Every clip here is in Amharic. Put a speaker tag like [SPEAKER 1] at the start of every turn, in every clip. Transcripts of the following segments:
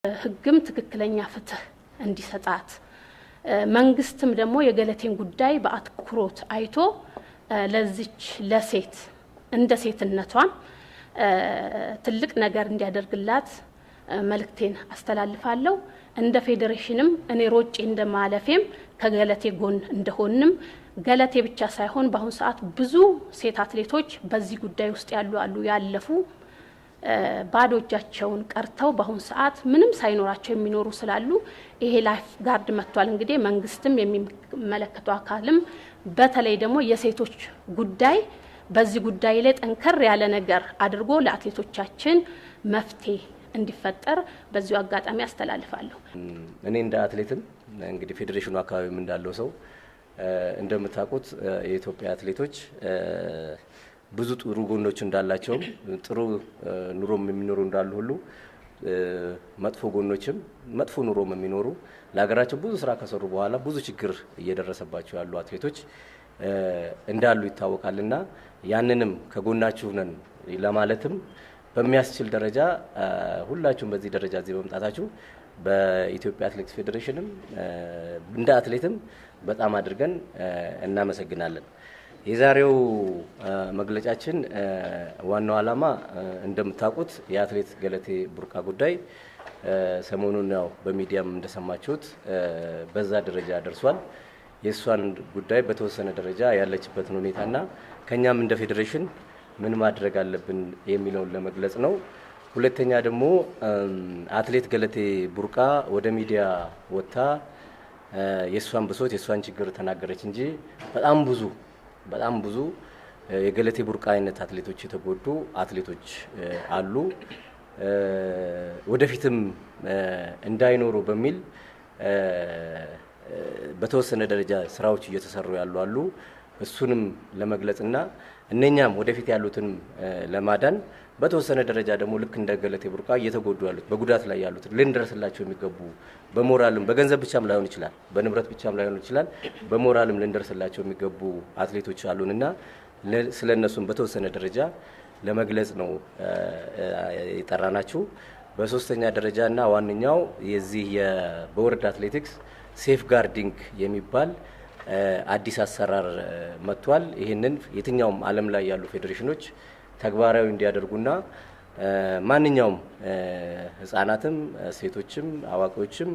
[SPEAKER 1] ህግም ትክክለኛ ፍትህ እንዲሰጣት መንግስትም ደግሞ የገለቴን ጉዳይ በአትኩሮት አይቶ ለዚች ለሴት እንደ ሴትነቷም ትልቅ ነገር እንዲያደርግላት መልእክቴን አስተላልፋለሁ። እንደ ፌዴሬሽንም እኔ ሮጬ እንደማለፌም ከገለቴ ጎን እንደሆንም ገለቴ ብቻ ሳይሆን በአሁን ሰዓት ብዙ ሴት አትሌቶች በዚህ ጉዳይ ውስጥ ያለፉ ባዶ እጃቸውን ቀርተው በአሁን ሰዓት ምንም ሳይኖራቸው የሚኖሩ ስላሉ ይሄ ላይፍ ጋርድ መጥቷል። እንግዲህ መንግስትም የሚመለከተው አካልም በተለይ ደግሞ የሴቶች ጉዳይ በዚህ ጉዳይ ላይ ጠንከር ያለ ነገር አድርጎ ለአትሌቶቻችን መፍትሄ እንዲፈጠር በዚሁ አጋጣሚ አስተላልፋለሁ።
[SPEAKER 2] እኔ እንደ አትሌትም እንግዲህ ፌዴሬሽኑ አካባቢም እንዳለው ሰው እንደምታውቁት የኢትዮጵያ አትሌቶች ብዙ ጥሩ ጎኖች እንዳላቸው ጥሩ ኑሮም የሚኖሩ እንዳሉ ሁሉ መጥፎ ጎኖችም መጥፎ ኑሮም የሚኖሩ ለሀገራቸው ብዙ ስራ ከሰሩ በኋላ ብዙ ችግር እየደረሰባቸው ያሉ አትሌቶች እንዳሉ ይታወቃልና ያንንም ከጎናችሁ ነን ለማለትም በሚያስችል ደረጃ ሁላችሁም በዚህ ደረጃ እዚህ በመምጣታችሁ በኢትዮጵያ አትሌቲክስ ፌዴሬሽንም እንደ አትሌትም በጣም አድርገን እናመሰግናለን። የዛሬው መግለጫችን ዋናው ዓላማ እንደምታውቁት የአትሌት ገለቴ ቡርቃ ጉዳይ ሰሞኑን ያው በሚዲያም እንደሰማችሁት በዛ ደረጃ ደርሷል። የእሷን ጉዳይ በተወሰነ ደረጃ ያለችበትን ሁኔታና ከኛም እንደ ፌዴሬሽን ምን ማድረግ አለብን የሚለውን ለመግለጽ ነው። ሁለተኛ ደግሞ አትሌት ገለቴ ቡርቃ ወደ ሚዲያ ወጥታ የእሷን ብሶት የእሷን ችግር ተናገረች እንጂ በጣም ብዙ የገለቴ ቡርቃ አይነት አትሌቶች የተጎዱ አትሌቶች አሉ። ወደፊትም እንዳይኖሩ በሚል በተወሰነ ደረጃ ስራዎች እየተሰሩ አሉ። እሱንም ለመግለጽና እነኛም ወደፊት ያሉትን ለማዳን በተወሰነ ደረጃ ደግሞ ልክ እንደ ገለቴ ቡርቃ እየተጎዱ ያሉት በጉዳት ላይ ያሉት ልንደርስላቸው የሚገቡ በሞራልም በገንዘብ ብቻም ላይሆን ይችላል፣ በንብረት ብቻም ላይሆን ይችላል፣ በሞራልም ልንደርስላቸው የሚገቡ አትሌቶች አሉንና ስለነሱም በተወሰነ ደረጃ ለመግለጽ ነው የጠራናችሁ። በሶስተኛ ደረጃና ዋንኛው የዚህ በወርልድ አትሌቲክስ ሴፍ ጋርዲንግ የሚባል አዲስ አሰራር መጥቷል። ይህንን የትኛውም ዓለም ላይ ያሉ ፌዴሬሽኖች ተግባራዊ እንዲያደርጉና ማንኛውም ህፃናትም ሴቶችም አዋቂዎችም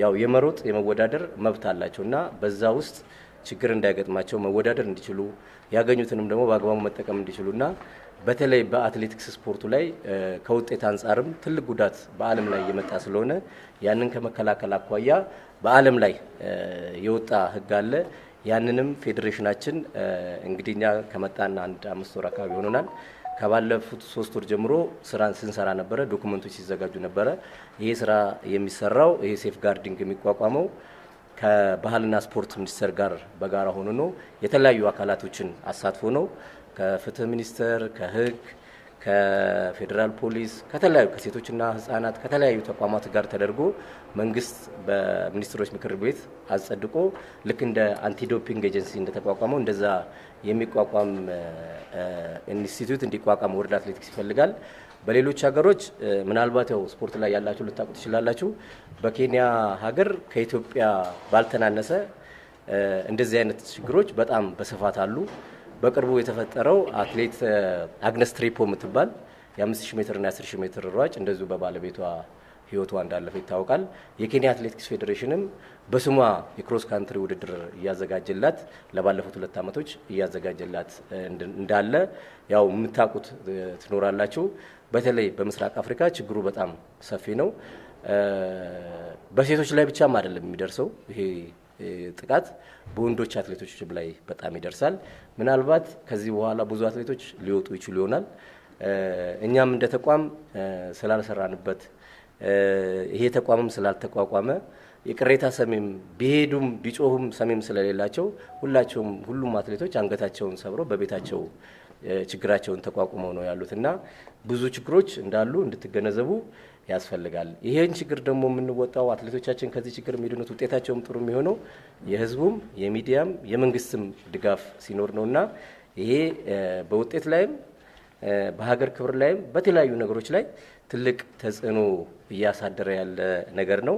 [SPEAKER 2] ያው የመሮጥ የመወዳደር መብት አላቸውና በዛ ውስጥ ችግር እንዳይገጥማቸው መወዳደር እንዲችሉ ያገኙትንም ደግሞ በአግባቡ መጠቀም እንዲችሉና በተለይ በአትሌቲክስ ስፖርቱ ላይ ከውጤት አንጻርም ትልቅ ጉዳት በዓለም ላይ እየመጣ ስለሆነ ያንን ከመከላከል አኳያ በዓለም ላይ የወጣ ህግ አለ። ያንንም ፌዴሬሽናችን እንግዲህ እኛ ከመጣና አንድ 5 ወር አካባቢ ሆኖናል። ከባለፉት 3 ወር ጀምሮ ስራን ስንሰራ ነበረ፣ ዶክመንቶች ሲዘጋጁ ነበረ። ይሄ ስራ የሚሰራው ይሄ ሴፍ ጋርዲንግ የሚቋቋመው ከባህልና ስፖርት ሚኒስቴር ጋር በጋራ ሆኖ ነው። የተለያዩ አካላቶችን አሳትፎ ነው። ከፍትህ ሚኒስቴር፣ ከህግ፣ ከፌዴራል ፖሊስ፣ ከተለያዩ ከሴቶችና ህፃናት ከተለያዩ ተቋማት ጋር ተደርጎ መንግስት በሚኒስትሮች ምክር ቤት አጸድቆ ልክ እንደ አንቲ ዶፒንግ ኤጀንሲ እንደተቋቋመው እንደዛ የሚቋቋም ኢንስቲትዩት እንዲቋቋም ወርልድ አትሌቲክስ ይፈልጋል። በሌሎች ሀገሮች ምናልባት ያው ስፖርት ላይ ያላችሁ ልታውቁ ትችላላችሁ። በኬንያ ሀገር ከኢትዮጵያ ባልተናነሰ እንደዚህ አይነት ችግሮች በጣም በስፋት አሉ። በቅርቡ የተፈጠረው አትሌት አግነስ ትሪፖ የምትባል የ5000 ሜትር እና 10000 ሜትር ሯጭ እንደዚሁ በባለቤቷ ህይወቷ እንዳለፈ ይታወቃል። የኬንያ አትሌቲክስ ፌዴሬሽንም በስሟ የክሮስ ካንትሪ ውድድር እያዘጋጀላት ለባለፉት 2 ዓመቶች እያዘጋጀላት እንዳለ ያው የምታውቁት ትኖራላችሁ። በተለይ በምስራቅ አፍሪካ ችግሩ በጣም ሰፊ ነው። በሴቶች ላይ ብቻም አይደለም የሚደርሰው ይሄ ጥቃት በወንዶች አትሌቶች ላይ በጣም ይደርሳል። ምናልባት ከዚህ በኋላ ብዙ አትሌቶች ሊወጡ ይችሉ ይሆናል። እኛም እንደ ተቋም ስላልሰራንበት ይሄ ተቋምም ስላልተቋቋመ የቅሬታ ሰሚም ቢሄዱም ቢጮሁም ሰሚም ስለሌላቸው ሁሉም አትሌቶች አንገታቸውን ሰብረው በቤታቸው ችግራቸውን ተቋቁመው ነው ያሉትና ብዙ ችግሮች እንዳሉ እንድትገነዘቡ ያስፈልጋል። ይሄን ችግር ደግሞ የምንወጣው አትሌቶቻችን ከዚህ ችግር የሚድኑት ውጤታቸውም ጥሩ የሚሆነው የህዝቡም የሚዲያም የመንግስትም ድጋፍ ሲኖር ነውና ይሄ በውጤት ላይም በሀገር ክብር ላይም በተለያዩ ነገሮች ላይ ትልቅ ተጽዕኖ እያሳደረ ያለ ነገር ነው።